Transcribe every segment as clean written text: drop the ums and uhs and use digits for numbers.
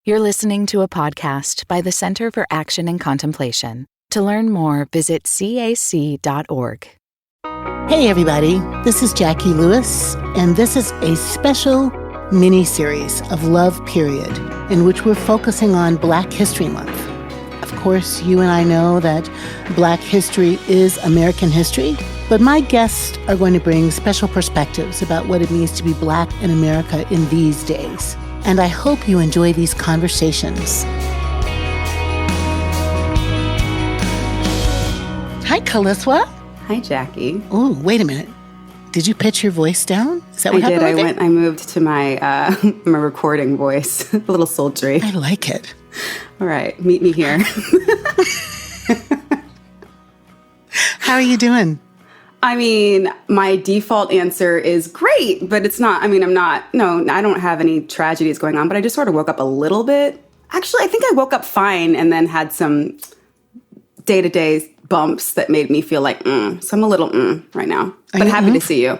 You're listening to a podcast by the Center for Action and Contemplation. To learn more, visit cac.org. Hey everybody, this is Jacqui Lewis, and this is a special mini-series of Love Period, in which we're focusing on Black History Month. Of course, you and I know that Black history is American history, but my guests are going to bring special perspectives about what it means to be Black in America in these days. And I hope you enjoy these conversations. Hi, Kaliswa. Hi, Jacqui. Oh, wait a minute. Did you pitch your voice down? Is that what happened? I did. I moved to my my recording voice, a little sultry. I like it. All right, meet me here. How are you doing? I mean, my default answer is great, but it's not. I mean, I don't have any tragedies going on, but I just sort of woke up a little bit. Actually, I think I woke up fine and then had some day-to-day bumps that made me feel like, so I'm a little right now. But happy to see you.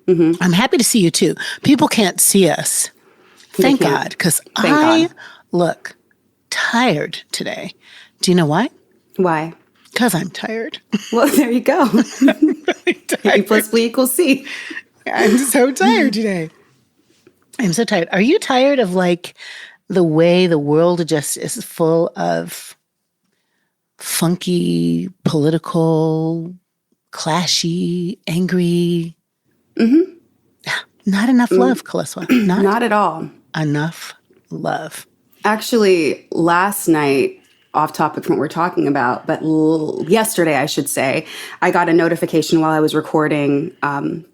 Mm-hmm. I'm happy to see you too. People can't see us. Thank God, because I look tired today. Do you know why? Why? Because I'm tired. Well, there you go. Really A plus B equals C. I'm so tired today. I'm so tired. Are you tired of like the way the world just is full of funky, political, clashy, angry? Mm-hmm. Not enough love, Kaliswa. Not at all. Enough love. Actually, last night, off topic from what we're talking about, but yesterday, I should say, I got a notification while I was recording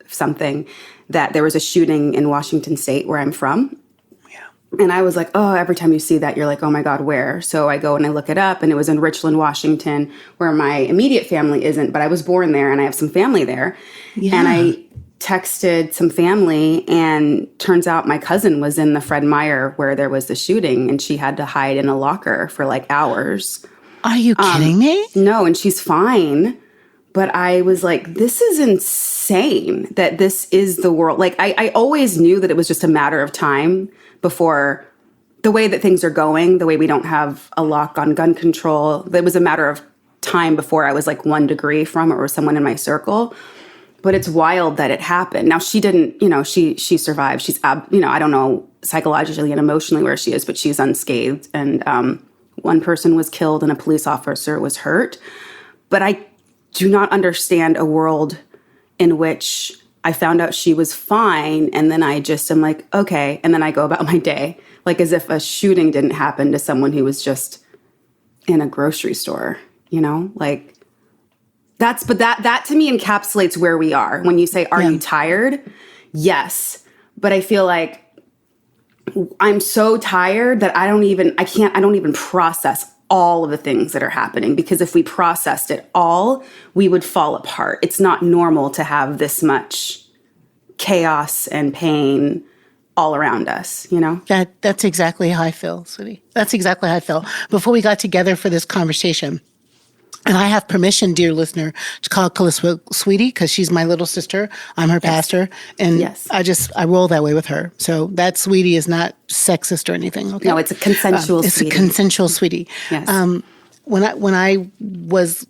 something that there was a shooting in Washington State, where I'm from. Yeah. And I was like, oh, every time you see that, you're like, oh my God, where? So I go and I look it up, and it was in Richland, Washington, where my immediate family isn't, but I was born there and I have some family there. Yeah. And I texted some family, and turns out my cousin was in the Fred Meyer where there was the shooting, and she had to hide in a locker for like hours. Are you kidding me? No, and she's fine. But I was like, this is insane that this is the world. Like, I always knew that it was just a matter of time before the way that things are going, the way we don't have a lock on gun control. It was a matter of time before I was like 1 degree from it, or someone in my circle. But it's wild that it happened. Now, she didn't, she survived. She's, I don't know psychologically and emotionally where she is, but she's unscathed. And one person was killed and a police officer was hurt. But I do not understand a world in which I found out she was fine, and then I just am like, okay, and then I go about my day, like as if a shooting didn't happen to someone who was just in a grocery store, like. That to me encapsulates where we are. When you say, are you tired? Yes. But I feel like I'm so tired that I don't even process all of the things that are happening, because if we processed it all, we would fall apart. It's not normal to have this much chaos and pain all around us, That's exactly how I feel, sweetie. That's exactly how I felt. Before we got together for this conversation, and I have permission, dear listener, to call Kaliswa sweetie, because she's my little sister. I'm her pastor. And I roll that way with her. So that sweetie is not sexist or anything. Okay? No, it's a consensual sweetie. It's a consensual sweetie. Yes. When I was,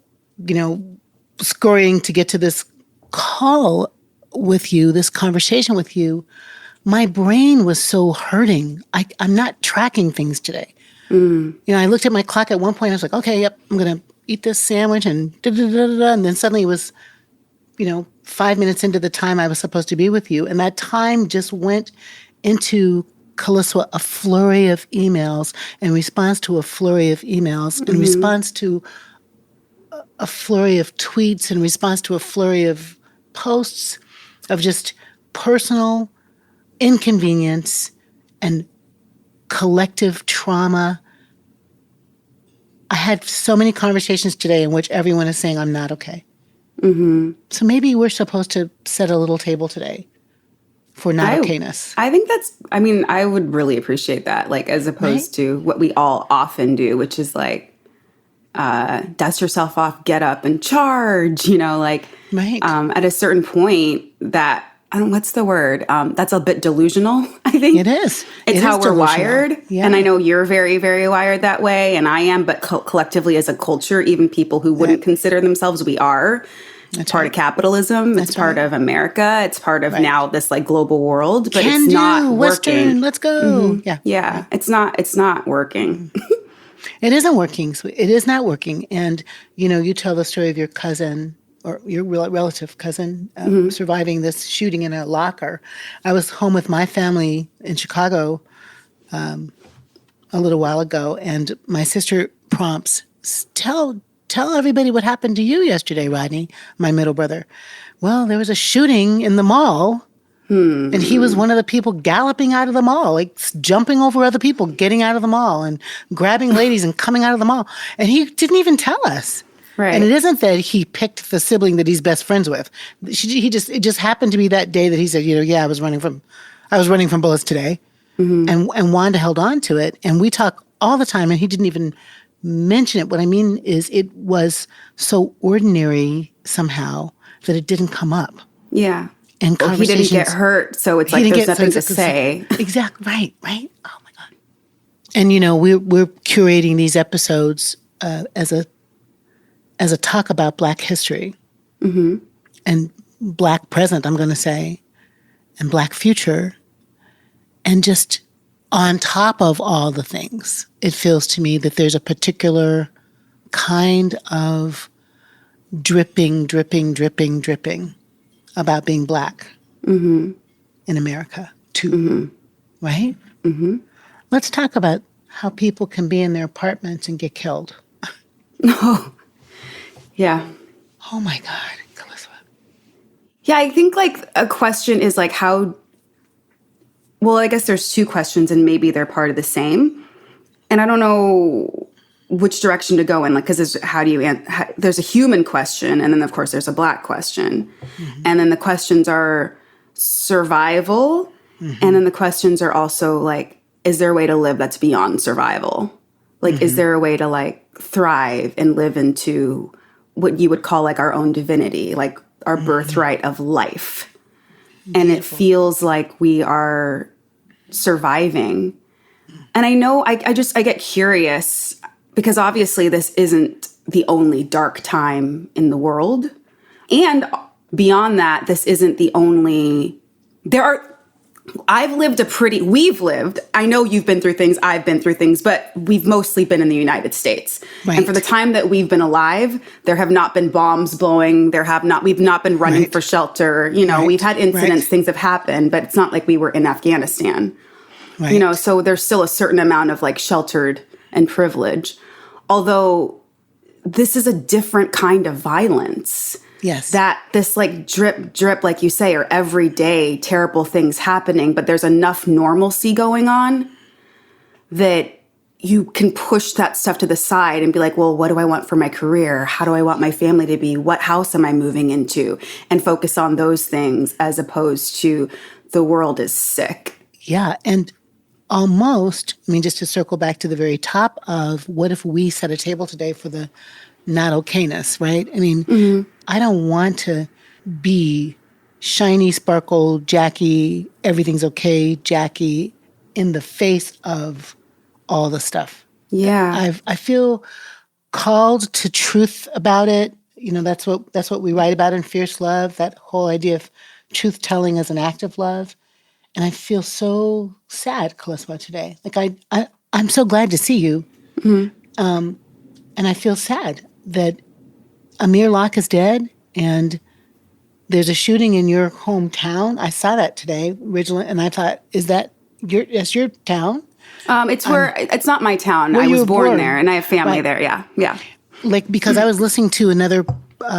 scurrying to get to this call with you, this conversation with you, my brain was so hurting. I'm not tracking things today. I looked at my clock at one point. I was like, okay, yep, I'm going to eat this sandwich and da-da-da-da-da. And then suddenly it was, 5 minutes into the time I was supposed to be with you. And that time just went into, Kaliswa, a flurry of emails, in response to a flurry of emails, in response to a flurry of tweets, in response to a flurry of posts, of just personal inconvenience and collective trauma. I had so many conversations today in which everyone is saying, I'm not okay. Mm-hmm. So maybe we're supposed to set a little table today for not okayness. I think I would really appreciate that, like, as opposed to what we all often do, which is like, dust yourself off, get up and charge, at a certain point that what's the word? That's a bit delusional, I think. It is. It's how we're wired. Yeah. And I know you're very, very wired that way, and I am, but collectively as a culture, even people who wouldn't consider themselves, we are. It's part of capitalism. It's part of America. It's part of now this like global world, but it's not Western, working. let's go. Yeah. It's not working. It isn't working. So it is not working. And, you tell the story of your cousin or your relative cousin surviving this shooting in a locker. I was home with my family in Chicago a little while ago, and my sister prompts, tell everybody what happened to you yesterday, Rodney, my middle brother. Well, there was a shooting in the mall, and he was one of the people galloping out of the mall, like jumping over other people, getting out of the mall and grabbing ladies and coming out of the mall. And he didn't even tell us. Right. And it isn't that he picked the sibling that he's best friends with. It just happened to be that day that he said, I was running from bullets today. And Wanda held on to it. And we talk all the time, and he didn't even mention it. What I mean is it was so ordinary somehow that it didn't come up. Yeah. And he didn't get hurt, so it's like there's nothing to say. Exactly. Right. Oh, my God. And, we're curating these episodes as a talk about Black history and Black present, I'm going to say, and Black future. And just on top of all the things, it feels to me that there's a particular kind of dripping about being Black in America, too. Right? Let's talk about how people can be in their apartments and get killed. Oh, yeah. Oh, my God, Kaliswa. Yeah, I think, like, a question is, like, how... Well, I guess there's two questions, and maybe they're part of the same. And I don't know which direction to go in, like, because there's a human question, and then, of course, there's a Black question. And then the questions are survival, and then the questions are also, like, is there a way to live that's beyond survival? Like, is there a way to, like, thrive and live into what you would call, like, our own divinity, like our birthright of life? And it feels like we are surviving. And I know I get curious because obviously this isn't the only dark time in the world. And beyond that, this isn't the only, we've lived, I know you've been through things, I've been through things, but we've mostly been in the United States. Right. And for the time that we've been alive, there have not been bombs blowing, we've not been running for shelter, we've had incidents, things have happened, but it's not like we were in Afghanistan. Right. So there's still a certain amount of like sheltered and privilege. Although this is a different kind of violence. Yes. That this like drip, like you say, are everyday terrible things happening, but there's enough normalcy going on that you can push that stuff to the side and be like, well, what do I want for my career? How do I want my family to be? What house am I moving into? And focus on those things as opposed to the world is sick. Yeah. And almost, just to circle back to the very top of what if we set a table today for the not okayness, right? I don't want to be shiny, sparkle, Jacqui, everything's okay, Jacqui, in the face of all the stuff. Yeah. I feel called to truth about it. That's what we write about in Fierce Love, that whole idea of truth telling as an act of love. And I feel so sad, Kaliswa, today. Like I'm so glad to see you. And I feel sad that Amir Locke is dead, and there's a shooting in your hometown. I saw that today originally, and I thought, that's your town? It's not my town. I was born there, and I have family there. Yeah. Like, because I was listening to another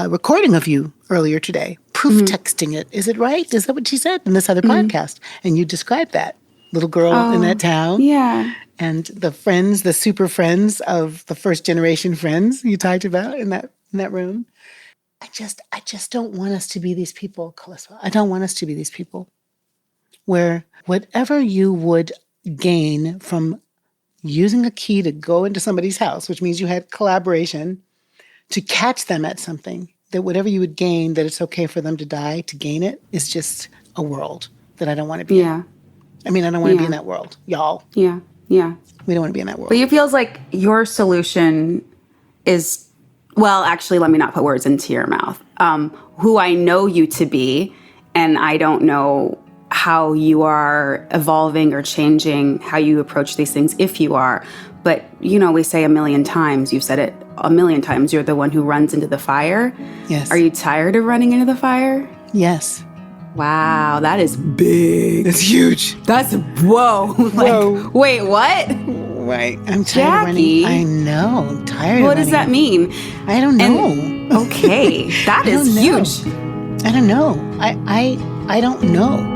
recording of you earlier today, proof texting it. Is it right? Is that what she said in this other podcast? And you described that little girl in that town. Yeah. And the friends, the super friends of the first generation friends you talked about in that room. I just don't want us to be these people, Kaliswa. I don't want us to be these people where whatever you would gain from using a key to go into somebody's house, which means you had collaboration to catch them at something, that whatever you would gain, that it's okay for them to die to gain it, is just a world that I don't want to be in. I mean, I don't want to be in that world, y'all. Yeah. Yeah. We don't want to be in that world. But it feels like your solution is, well, actually, let me not put words into your mouth. Who I know you to be, and I don't know how you are evolving or changing how you approach these things, if you are. But, we say a million times, you've said it a million times, you're the one who runs into the fire. Yes. Are you tired of running into the fire? Yes. Wow, that is big. It's huge. That's, whoa. Whoa. Wait, what? Right. I'm tired of running. I know. I'm tired What of running. does that mean? I don't know. Okay. That is huge. I don't know. I don't know.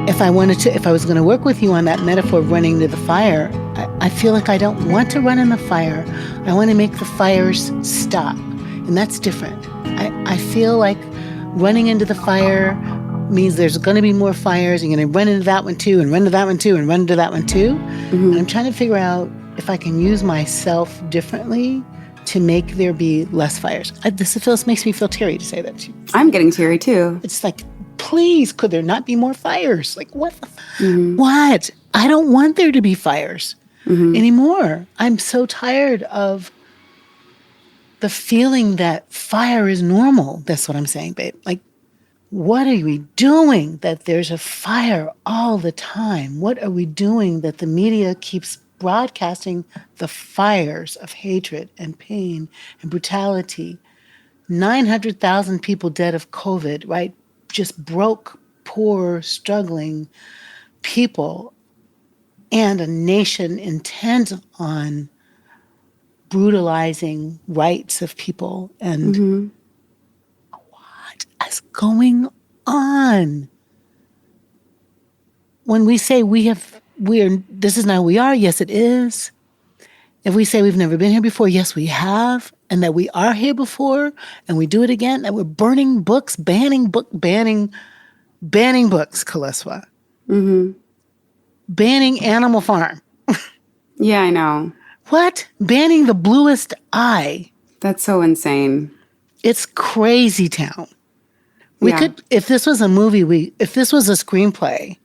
If I was going to work with you on that metaphor of running to the fire, I feel like I don't want to run in the fire. I want to make the fires stop. And that's different. I feel like running into the fire means there's going to be more fires. You're going to run into that one too, and run to that one too, and run into that one too. Mm-hmm. And I'm trying to figure out if I can use myself differently to make there be less fires. This makes me feel teary to say that to you. I'm getting teary too. It's like, please, could there not be more fires? Like, what? What? I don't want there to be fires anymore. I'm so tired of the feeling that fire is normal. That's what I'm saying, babe. Like, what are we doing that there's a fire all the time? What are we doing that the media keeps broadcasting the fires of hatred and pain and brutality? 900,000 people dead of COVID, right? Just broke, poor, struggling people, and a nation intent on brutalizing rights of people. And what is going on? When we say this is not who we are, yes, it is. If we say we've never been here before, yes, we have. And that we are here before, and we do it again, that we're burning books, banning books, Kaliswa. Banning Animal Farm. Yeah, I know. What? Banning The Bluest Eye. That's so insane. It's crazy town. We could, if this was a movie, if this was a screenplay,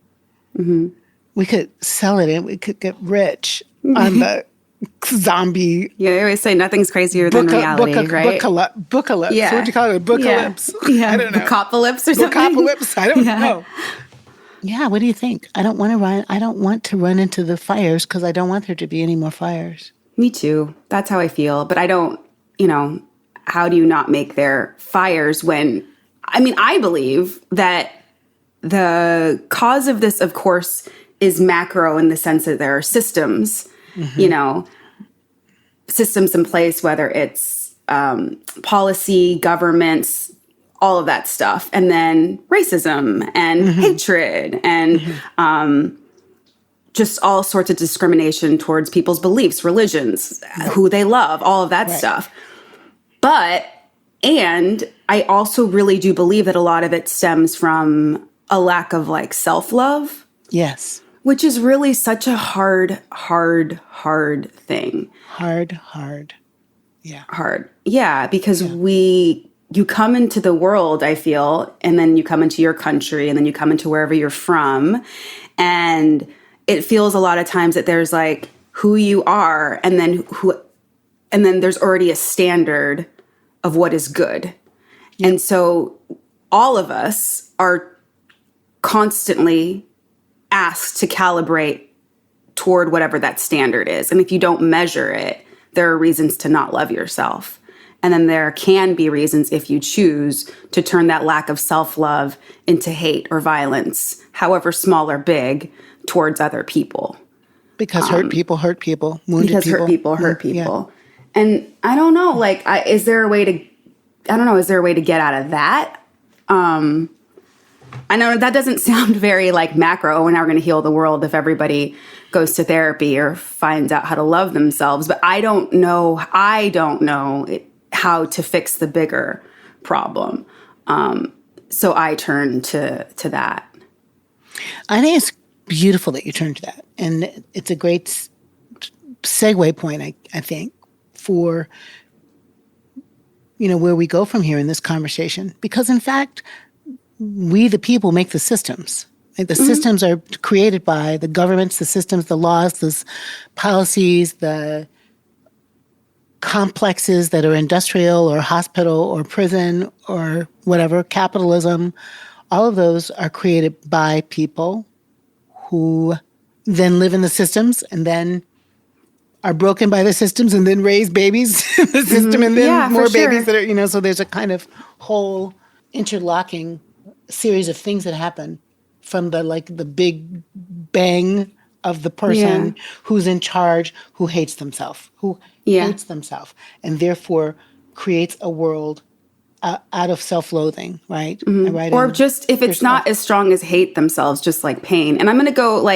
we could sell it and we could get rich on the zombie. Yeah, they always say nothing's crazier than reality, right? Bookalypse. Yeah. What do you call it? Bookalypse. Yeah. I don't know. Bookopolypse or something? Bookopolypse. I don't know. Yeah, what do you think? I don't want to run into the fires because I don't want there to be any more fires. Me too. That's how I feel. But I don't, how do you not make there fires when, I believe that the cause of this, of course, is macro in the sense that there are systems, systems in place, whether it's policy, governments, all of that stuff. And then racism and hatred and just all sorts of discrimination towards people's beliefs, religions, who they love, all of that stuff. And I also really do believe that a lot of it stems from a lack of self-love. Yes. Which is really such a hard thing. Hard. Yeah. Hard. Yeah, because you come into the world, I feel, and then you come into your country, and then you come into wherever you're from. And it feels a lot of times that there's who you are, and then there's already a standard of what is good. Yep. And so all of us are constantly asked to calibrate toward whatever that standard is. And if you don't measure it, there are reasons to not love yourself. And then there can be reasons, if you choose, to turn that lack of self-love into hate or violence, however small or big, towards other people. Because hurt people hurt people. Wounded because people. Hurt people hurt people. Yeah. And I don't know, is there a way to get out of that? I know that doesn't sound very macro, we're now going to heal the world if everybody goes to therapy or finds out how to love themselves. But I don't know how to fix the bigger problem. So I turn to that. I think it's beautiful that you turn to that. And it's a great segue point, I think, for where we go from here in this conversation. Because in fact, we the people make the systems. Like, the systems are created by the governments, the systems, the laws, the policies, the complexes that are industrial or hospital or prison or whatever, capitalism. All of those are created by people who then live in the systems and then are broken by the systems and then raise babies in the system and then more babies that are, so there's a kind of whole interlocking series of things that happen from the big bang of the person who's in charge, who hates themselves, and therefore creates a world out of self-loathing, right? Right. Or just, if it's not as strong as hate themselves, just like pain. And I'm going to go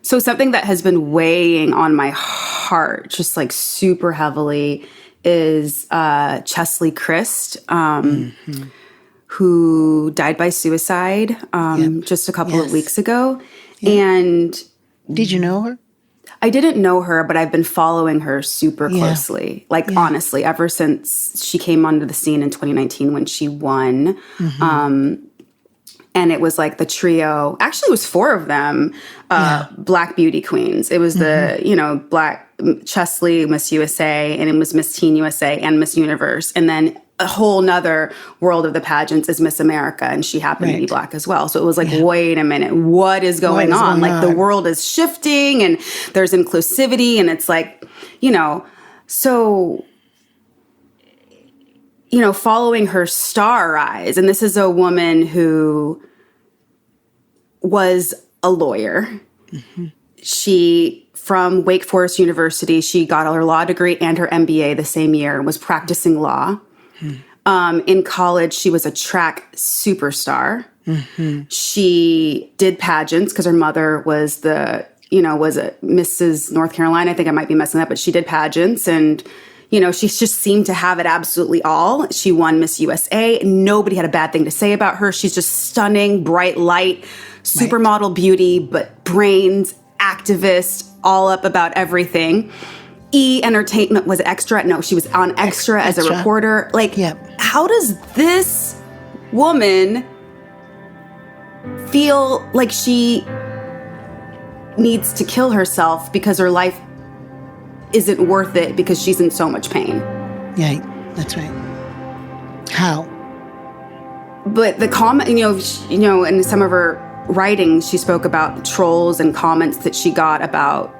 so something that has been weighing on my heart, just super heavily, is Chesley Christ, who died by suicide just a couple of weeks ago. And did you know her? I didn't know her, but I've been following her super closely. Honestly, ever since she came onto the scene in 2019 when she won. And it was the trio. Actually, it was four of them, Black beauty queens. It was the, Black Chesley, Miss USA, and it was Miss Teen USA and Miss Universe. And then a whole nother world of the pageants is Miss America, and she happened to be Black as well. So it was wait a minute, what is going on? The world is shifting, and there's inclusivity, and it's so, following her star rise. And this is a woman who was a lawyer. She, from Wake Forest University, she got her law degree and her MBA the same year and was practicing law. In college, she was a track superstar. She did pageants because her mother was was a Mrs. North Carolina. I think I might be messing up, but she did pageants, and she just seemed to have it absolutely all. She won Miss USA. Nobody had a bad thing to say about her. She's just stunning, bright light, supermodel beauty, but brains, activist, all up about everything. E! Entertainment was extra. No, she was on extra as a reporter. How does this woman feel like she needs to kill herself because her life isn't worth it because she's in so much pain? Yeah, that's right. How? But the comment, in some of her writings, she spoke about the trolls and comments that she got about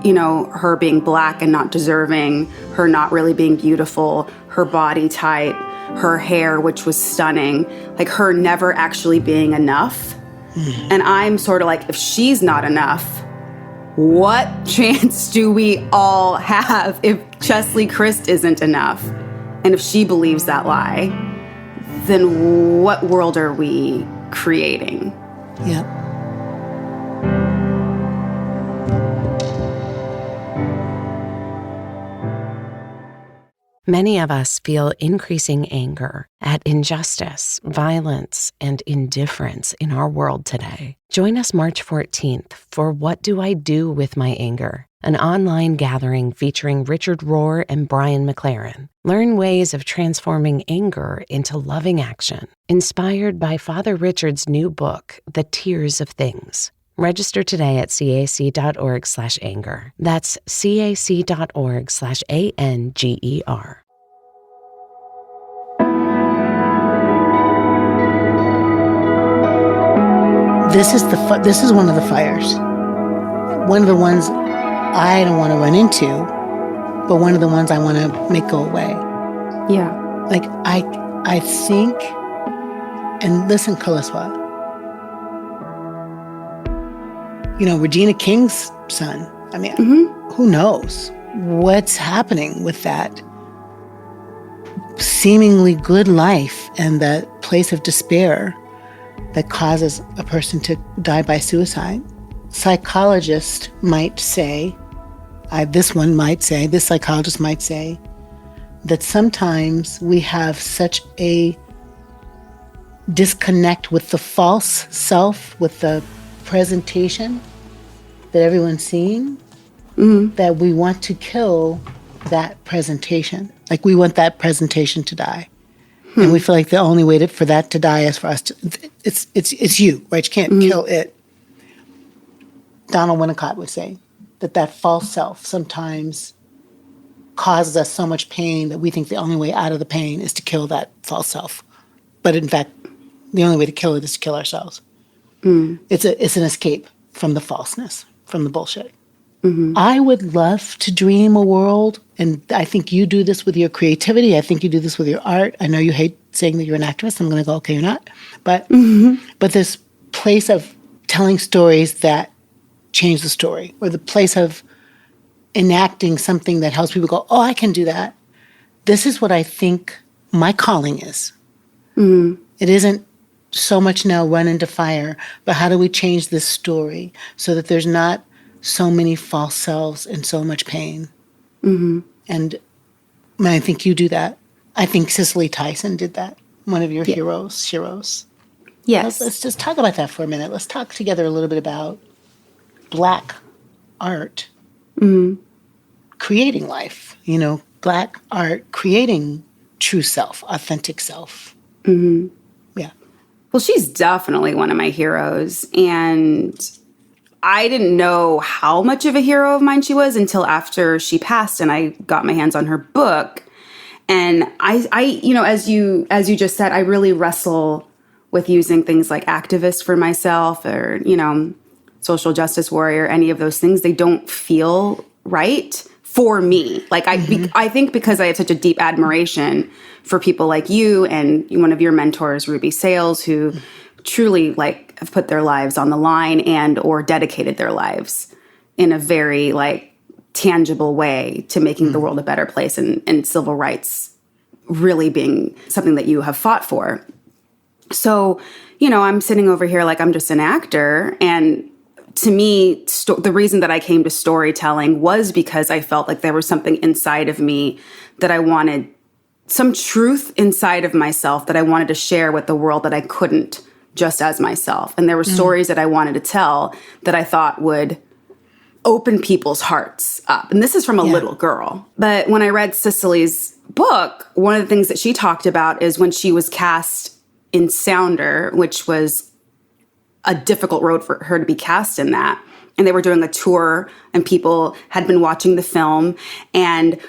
her being Black and not deserving, her not really being beautiful, her body type, her hair, which was stunning, her never actually being enough. And I'm sort of if she's not enough, what chance do we all have if Chesley Christ isn't enough? And if she believes that lie, then what world are we creating? Yeah. Many of us feel increasing anger at injustice, violence, and indifference in our world today. Join us March 14th for What Do I Do With My Anger? An online gathering featuring Richard Rohr and Brian McLaren. Learn ways of transforming anger into loving action. Inspired by Father Richard's new book, The Tears of Things. Register today at cac.org/anger. That's cac.org/ANGER. This is one of the fires. One of the ones I don't want to run into, but one of the ones I want to make go away. Yeah. I think, and listen, Kaliswa, Regina King's son. I mean, who knows what's happening with that seemingly good life and that place of despair that causes a person to die by suicide. Psychologists might say, this psychologist might say, that sometimes we have such a disconnect with the false self, with the presentation that everyone's seeing, that we want to kill that presentation. Like we want that presentation to die. And we feel like the only way for that to die is for us to, it's you, right? You can't kill it. Donald Winnicott would say that false self sometimes causes us so much pain that we think the only way out of the pain is to kill that false self. But in fact, the only way to kill it is to kill ourselves. It's an escape from the falseness, from the bullshit. I would love to dream a world, and I think you do this with your creativity. I think you do this with your art. I know you hate saying that you're an activist. I'm going to go, okay, you're not. But this place of telling stories that change the story, or the place of enacting something that helps people go, oh, I can do that. This is what I think my calling is. It isn't so much now run into fire, but how do we change this story so that there's not so many false selves and so much pain? And I think you do that. I think Cicely Tyson did that, one of your heroes. Yes. Let's just talk about that for a minute. Let's talk together a little bit about Black art creating life, Black art creating true self, authentic self. Yeah. Well, she's definitely one of my heroes. And I didn't know how much of a hero of mine she was until after she passed and I got my hands on her book. And I as you just said, I really wrestle with using things like activist for myself or, social justice warrior, any of those things. They don't feel right for me. Like I think because I have such a deep admiration for people like you and one of your mentors, Ruby Sales, who truly have put their lives on the line and or dedicated their lives in a very tangible way to making the world a better place and civil rights really being something that you have fought for. So, I'm sitting over here like I'm just an actor. And to me, the reason that I came to storytelling was because I felt like there was something inside of me that I wanted, some truth inside of myself that I wanted to share with the world that I couldn't just as myself. And there were stories that I wanted to tell that I thought would open people's hearts up. And this is from a little girl. But when I read Cicely's book, one of the things that she talked about is when she was cast in Sounder, which was a difficult road for her to be cast in that. And they were doing a tour and people had been watching the film. And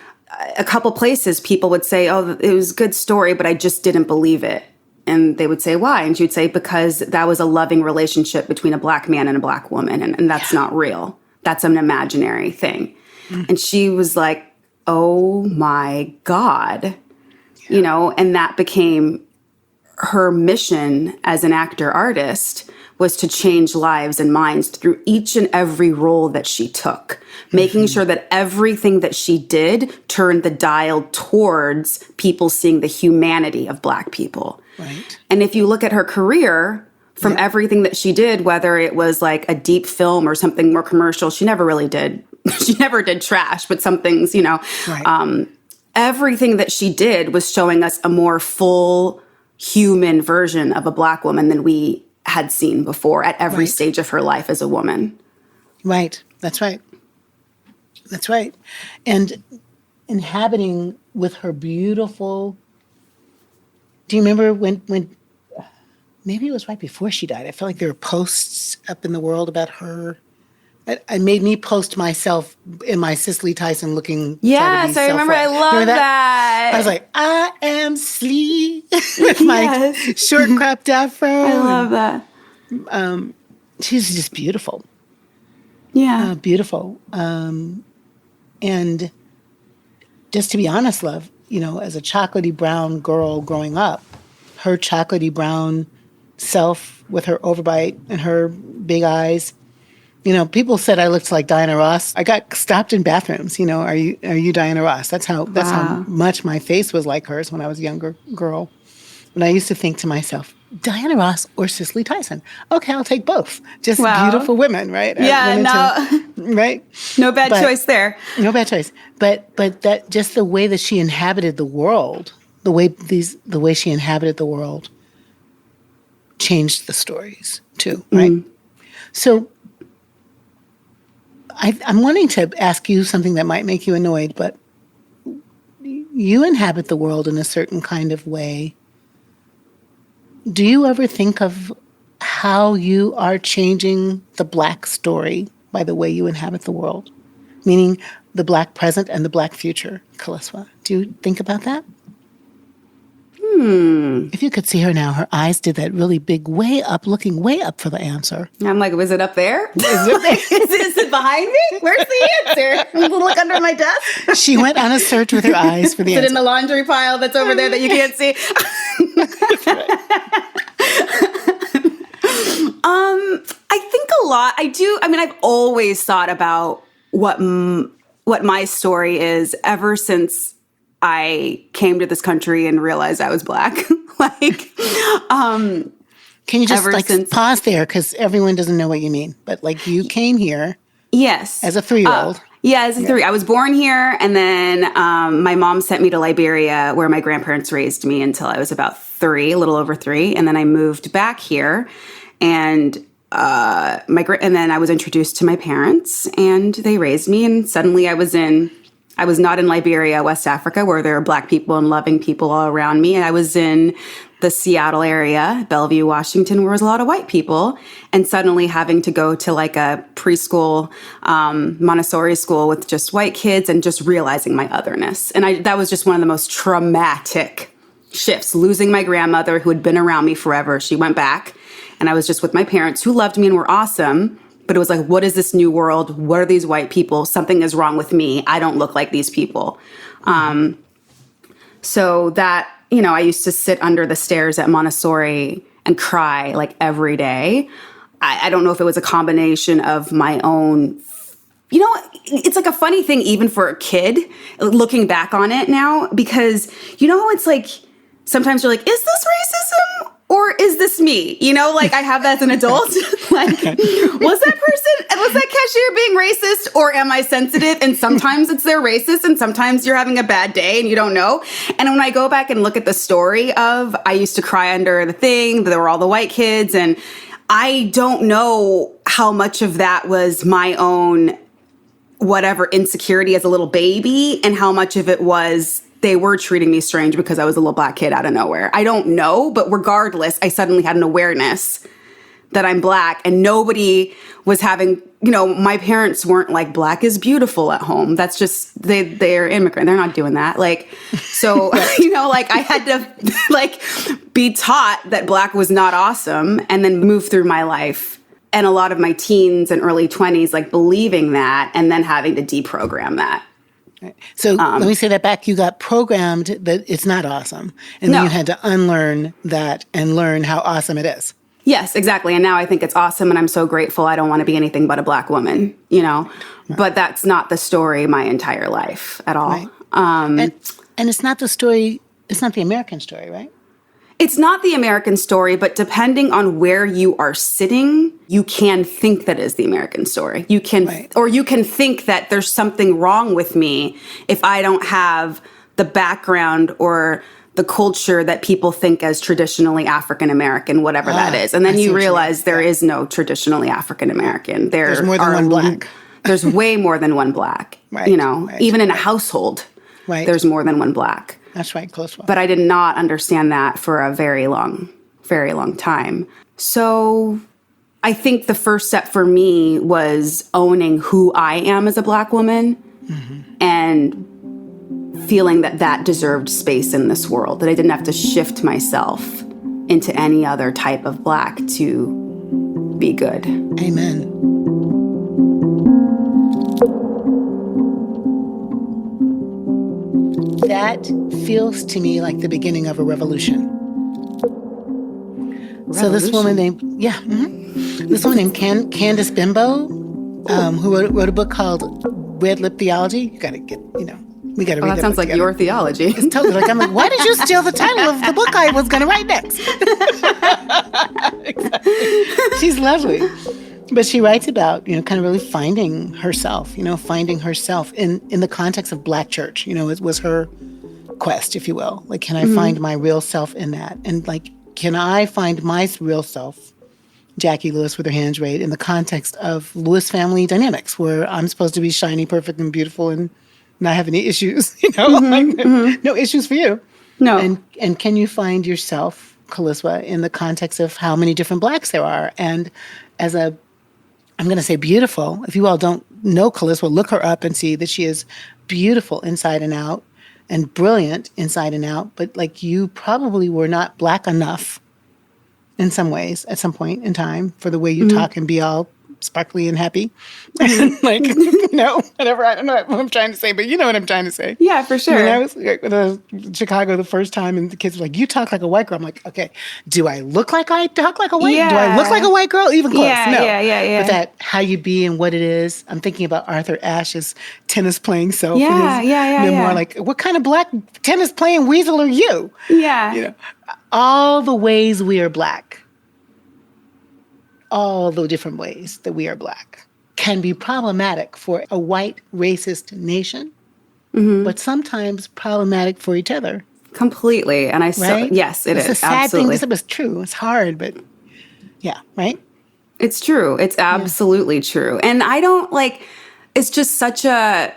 a couple places people would say, oh, it was a good story, but I just didn't believe it. And they would say, why? And she would say, because that was a loving relationship between a Black man and a Black woman. And that's not real. That's an imaginary thing. And she was like, oh my God, and that became her mission as an actor artist, was to change lives and minds through each and every role that she took, making sure that everything that she did turned the dial towards people seeing the humanity of Black people. Right. And if you look at her career, from everything that she did, whether it was a deep film or something more commercial, she never really did. She never did trash, but some things, everything that she did was showing us a more full human version of a Black woman than we had seen before at every stage of her life as a woman. Right. That's right. That's right. And inhabiting with her beautiful... Do you remember when maybe it was right before she died, I felt like there were posts up in the world about her. I made me post myself in my Cicely Tyson looking. Yes, I remember. I love that. I was like, I am Slee with my short cropped afro. I love that. She's just beautiful. Yeah. Beautiful. And just to be honest, love, as a chocolatey brown girl growing up, her chocolatey brown self with her overbite and her big eyes, people said I looked like Diana Ross. I got stopped in bathrooms, are you Diana Ross? That's how much my face was like hers when I was a younger girl. And I used to think to myself, Diana Ross or Cicely Tyson? Okay, I'll take both. Just beautiful women, right? Right? No bad choice there. No bad choice. But that just the way that she inhabited the world, the way she inhabited the world changed the stories too, right? So I'm wanting to ask you something that might make you annoyed, but you inhabit the world in a certain kind of way. Do you ever think of how you are changing the Black story by the way you inhabit the world? Meaning the Black present and the Black future, Kaliswa. Do you think about that? If you could see her now, her eyes did that really big way up, looking way up for the answer. I'm like, was it up there? Is it behind me? Where's the answer? Look under my desk. She went on a search with her eyes for the Is it answer. in the laundry pile that's over there that you can't see? I think a lot. I do. I mean, I've always thought about what my story is ever since I came to this country and realized I was Black. Can you just pause there? Because everyone doesn't know what you mean. But you came here. Yes. As a 3-year-old. As a 3. I was born here, and then my mom sent me to Liberia, where my grandparents raised me until I was about 3, a little over 3, and then I moved back here, and then I was introduced to my parents, and they raised me, and suddenly I was not in Liberia, West Africa, where there are Black people and loving people all around me. I was in the Seattle area, Bellevue, Washington, where there's a lot of white people, and suddenly having to go to a preschool Montessori school with just white kids and just realizing my otherness. And that was just one of the most traumatic shifts, losing my grandmother who had been around me forever. She went back, and I was just with my parents who loved me and were awesome. But it was what is this new world? What are these white people? Something is wrong with me. I don't look like these people. So that, I used to sit under the stairs at Montessori and cry every day. I don't know if it was a combination of my own, it's a funny thing even for a kid looking back on it now, because, it's sometimes you're is this racism? Or is this me? I have that as an adult. Was that cashier being racist? Or am I sensitive? And sometimes they're racist, and sometimes you're having a bad day and you don't know. And when I go back and look at the story of, I used to cry under the thing, there were all the white kids, and I don't know how much of that was my own whatever insecurity as a little baby, and how much of it was they were treating me strange because I was a little Black kid out of nowhere. I don't know, but regardless, I suddenly had an awareness that I'm Black, and nobody was having, my parents weren't Black is beautiful at home. That's just, they're immigrant. They're not doing that. So, I had to be taught that Black was not awesome, and then move through my life. And a lot of my teens and early 20s, believing that, and then having to deprogram that. So let me say that back. You got programmed that it's not awesome. And then you had to unlearn that and learn how awesome it is. Yes, exactly. And now I think it's awesome, and I'm so grateful. I don't want to be anything but a Black woman, Right. But that's not the story my entire life at all. Right. And it's not the story, it's not the American story, right? It's not the American story, but depending on where you are sitting, you can think that is the American story. You can, or you can think that there's something wrong with me if I don't have the background or the culture that people think as traditionally African American, whatever that is. And then you realize there is no traditionally African American. There's more than one Black. There's way more than one Black. Right. Even in a household, there's more than one Black. That's right, close one. But I did not understand that for a very long time. So I think the first step for me was owning who I am as a Black woman, and feeling that deserved space in this world, that I didn't have to shift myself into any other type of Black to be good. Amen. That feels to me like the beginning of a revolution. So this woman named, this woman named Candace Bimbo, who wrote a book called Red Lip Theology. You got to get, we got to read that. That sounds like your theology. It's totally I'm like, why did you steal the title of the book I was going to write next? She's lovely. But she writes about, kind of really finding herself, finding herself in the context of Black church. It was her quest, if you will. Can I find my real self in that? And can I find my real self, Jacqui Lewis with her hands raised, in the context of Lewis family dynamics, where I'm supposed to be shiny, perfect, and beautiful, and not have any issues, no issues for you. No. And can you find yourself, Kaliswa, in the context of how many different Blacks there are? And as I'm going to say beautiful, if you all don't know Kaliswa, look her up and see that she is beautiful inside and out and brilliant inside and out. But like, you probably were not Black enough in some ways at some point in time for the way you talk and be all sparkly and happy. And like, whatever. I don't know what I'm trying to say, but you know what I'm trying to say. Yeah, for sure. When I was in Chicago the first time and the kids were like, you talk like a white girl. I'm like, okay, do I look like I talk like a white girl? Do I look like a white girl? Even close. No. Yeah. But that how you be and what it is. I'm thinking about Arthur Ashe's tennis playing self. Yeah. More like, what kind of Black tennis playing weasel are you? Yeah. All the ways we are Black, all the different ways that we are Black can be problematic for a white racist nation, but sometimes problematic for each other. Completely. And yes, it is. It's a sad Absolutely. thing. It's true. It's hard, but yeah, right? It's true. It's absolutely true. And I don't it's just such a,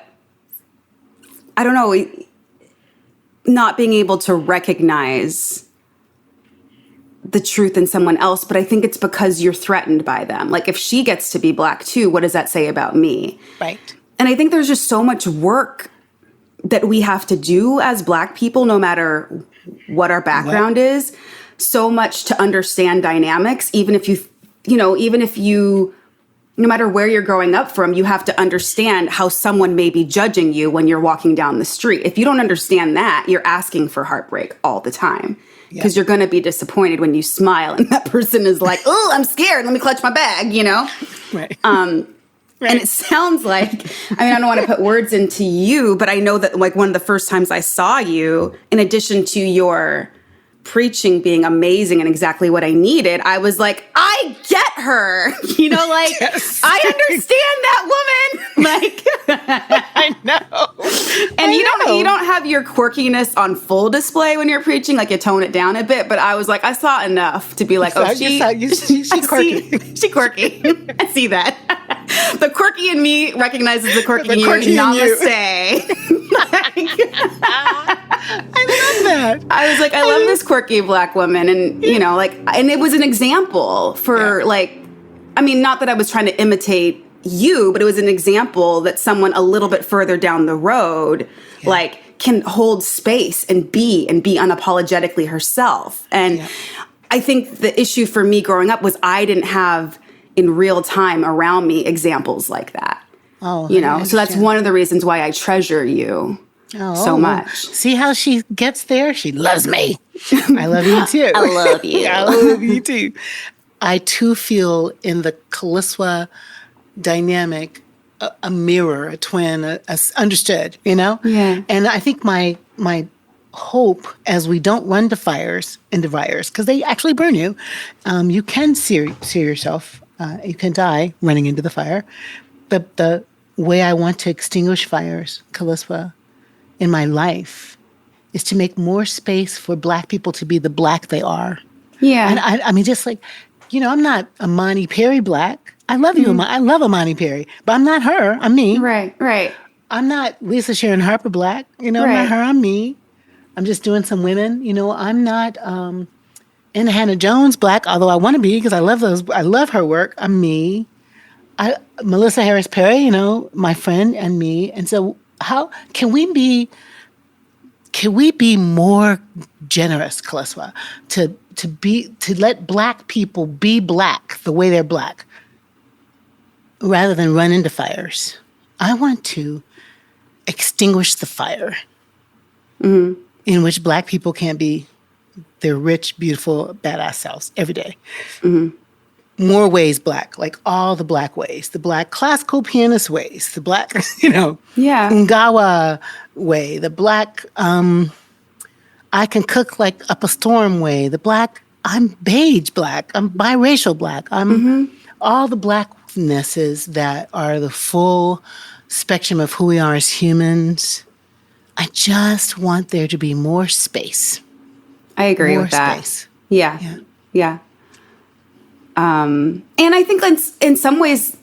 I don't know, not being able to recognize the truth in someone else, but I think it's because you're threatened by them. Like, if she gets to be Black too, what does that say about me? Right. And I think there's just so much work that we have to do as Black people, no matter what our background is, so much to understand dynamics, even if you, no matter where you're growing up from, you have to understand how someone may be judging you when you're walking down the street. If you don't understand that, you're asking for heartbreak all the time. Because you're going to be disappointed when you smile and that person is like, oh, I'm scared. Let me clutch my bag, Right. And it sounds like, I don't want to put words into you, but I know that one of the first times I saw you, in addition to your preaching being amazing and exactly what I needed, I was like, I get her, Yes. I understand that woman. I know. And you don't have your quirkiness on full display when you're preaching, like you tone it down a bit, but I was like, I saw enough to be like, she's quirky. She's quirky. I see that. The quirky in me recognizes the quirky in you. Namaste. I love that. I was like, I love this quirky Black woman. And, and it was an example for not that I was trying to imitate you, but it was an example that someone a little bit further down the road, can hold space and be unapologetically herself. And I think the issue for me growing up was I didn't have in real time around me examples like that. Oh, so that's one of the reasons why I treasure you so much. See how she gets there? She loves me. I love you too. I love you. I love you too. I too feel in the Kaliswa dynamic a mirror, a twin, understood, Yeah. And I think my hope, as we don't run into fires, because they actually burn you, you can sear yourself. You can die running into the fire. But the way I want to extinguish fires, Kaliswa, in my life is to make more space for Black people to be the Black they are. Yeah. And I just like, I'm not Imani Perry Black. I love you, I love Imani Perry, but I'm not her. I'm me. Right. I'm not Lisa Sharon Harper Black. I'm not her. I'm me. I'm just doing some women. I'm not Anna Hannah Jones Black, although I want to be because I love those. I love her work. I'm me. Melissa Harris Perry, my friend and me. And so how can we be more generous, Kaliswa, to let Black people be Black the way they're Black rather than run into fires? I want to extinguish the fire in which Black people can't be their rich, beautiful, badass selves every day. More ways Black, like all the Black ways, the Black classical pianist ways, the Black, Ngawa way, the Black, I can cook like up a storm way, the Black, I'm beige Black, I'm biracial Black, I'm all the Blacknesses that are the full spectrum of who we are as humans. I just want there to be more space. I agree with that. Space. Yeah. And I think in some ways,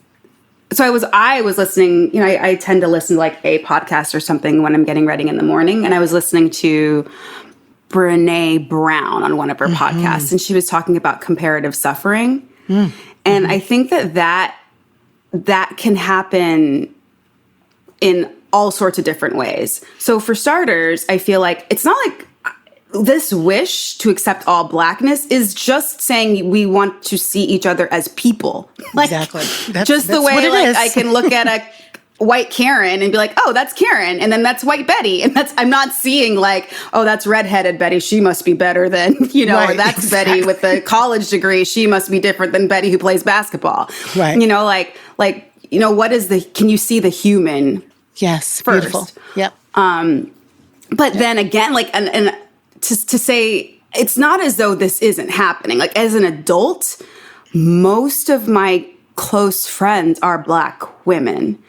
So I was listening, you know, I tend to listen to like a podcast or something when I'm getting ready in the morning. And I was listening to Brené Brown on one of her podcasts, and she was talking about comparative suffering. And I think that can happen in all sorts of different ways. So for starters, I feel like it's not like this wish to accept all Blackness is just saying we want to see each other as people. Like, exactly. That's the way like, I can look at a white Karen and be like, oh, that's Karen. And then that's white Betty. And I'm not seeing like, oh, that's redheaded Betty. She must be better than, you know, or that's Betty with a college degree. She must be different than Betty who plays basketball. Right. You know, like, you know, can you see the human? Yes. First? Beautiful. Yep. But then again, like, and to say, it's not as though this isn't happening. Like, as an adult, most of my close friends are Black women.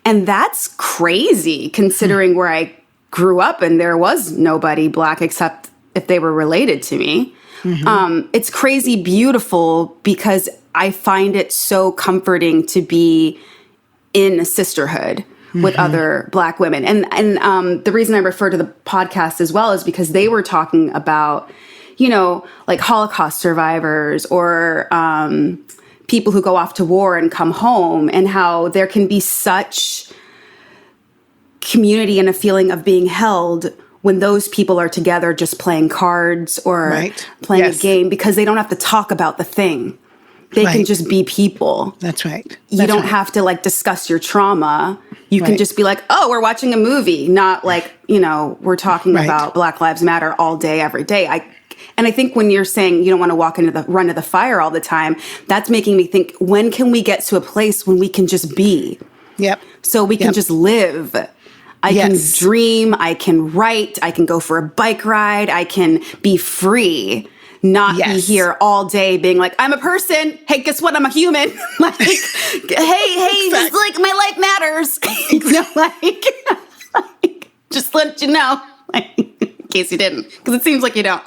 And that's crazy considering where I grew up and there was nobody Black except if they were related to me. It's crazy beautiful because I find it so comforting to be in a sisterhood with other Black women. And the reason I refer to the podcast as well is because they were talking about, you know, like Holocaust survivors or people who go off to war and come home, and how there can be such community and a feeling of being held when those people are together just playing cards or playing a game, because they don't have to talk about the thing. They can just be people. That's right. You don't have to like discuss your trauma. You can just be like, oh, we're watching a movie, not like, you know, we're talking about Black Lives Matter all day, every day. And I think when you're saying you don't want to run to the fire all the time, that's making me think, when can we get to a place when we can just be? Yep. So we can just live. I can dream, I can write, I can go for a bike ride, I can be free. Not be here all day being like, I'm a person. Hey, guess what? I'm a human. Like, hey, just like my life matters. You know, like, just let you know, like, in case you didn't, because it seems like you don't.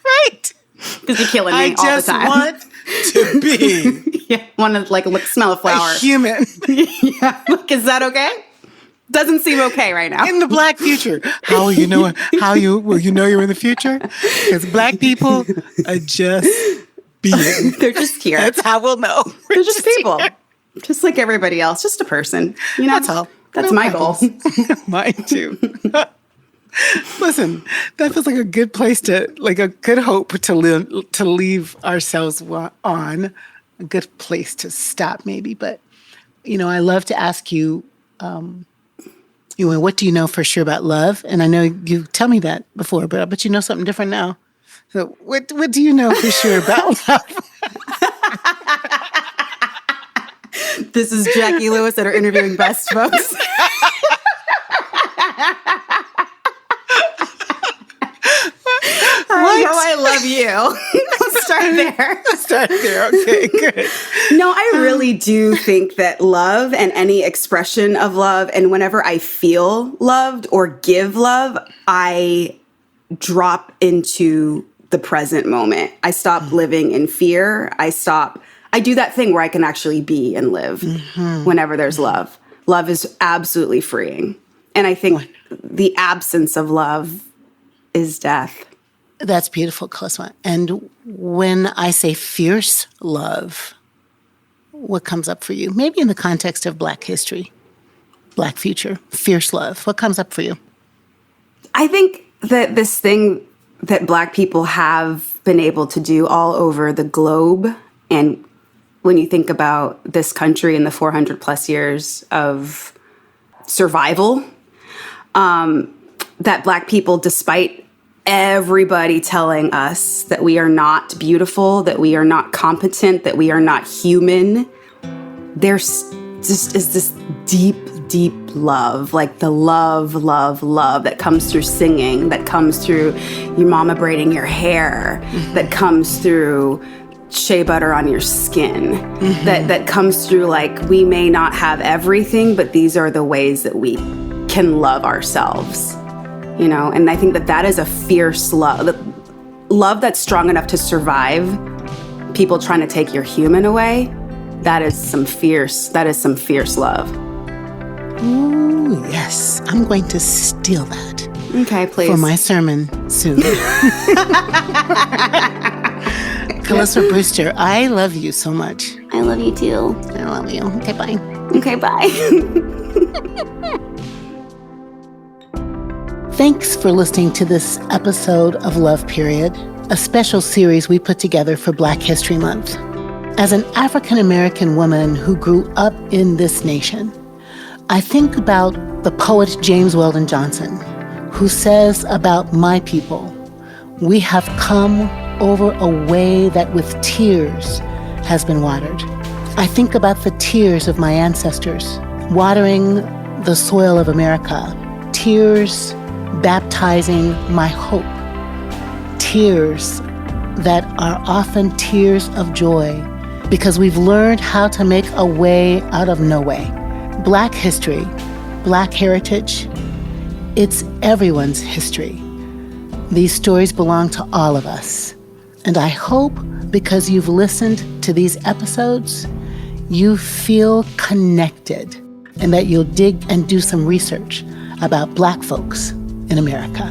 Right. Because you're killing me all the time. I just want to be. Want to like smell a flower. A human. Look, is that okay? Doesn't seem okay right now. In the Black future. How will you know you're in the future? Because Black people are just being. They're just here. That's how we'll know. They're just people. Here. Just like everybody else. Just a person. You know? That's all. That's my goal. Mine too. Listen, that feels like a good place like a good hope to leave ourselves on. A good place to stop maybe. But, you know, I love to ask you, what do you know for sure about love? And I know you tell me that before, but I bet you know something different now. So what do you know for sure about love? This is Jacqui Lewis at our Interviewing Best, folks. I know I love you. Let's start there. Start there. Okay, good. No, I really do think that love and any expression of love, and whenever I feel loved or give love, I drop into the present moment. I stop living in fear. I do that thing where I can actually be and live whenever there's love. Love is absolutely freeing. And I think the absence of love is death. That's beautiful, Kaliswa. And when I say fierce love, what comes up for you? Maybe in the context of Black history, Black future, fierce love. What comes up for you? I think that this thing that Black people have been able to do all over the globe, and when you think about this country and the 400 plus years of survival, that Black people, despite everybody telling us that we are not beautiful, that we are not competent, that we are not human, there's just is this deep, deep love, like the love that comes through singing, that comes through your mama braiding your hair, that comes through shea butter on your skin, that comes through like we may not have everything, but these are the ways that we can love ourselves. You know, and I think that is a fierce love that's strong enough to survive people trying to take your human away. that is some fierce love. Ooh, yes. I'm going to steal that. Okay, please. For my sermon soon. Kaliswa Brewster, I love you so much. I love you too. I love you. Okay, bye. Okay, bye. Thanks for listening to this episode of Love Period, a special series we put together for Black History Month. As an African-American woman who grew up in this nation, I think about the poet James Weldon Johnson, who says about my people, "We have come over a way that with tears has been watered." I think about the tears of my ancestors, watering the soil of America, tears baptizing my hope, tears that are often tears of joy because we've learned how to make a way out of no way. Black history, Black heritage, it's everyone's history. These stories belong to all of us. And I hope because you've listened to these episodes, you feel connected and that you'll dig and do some research about Black folks in America.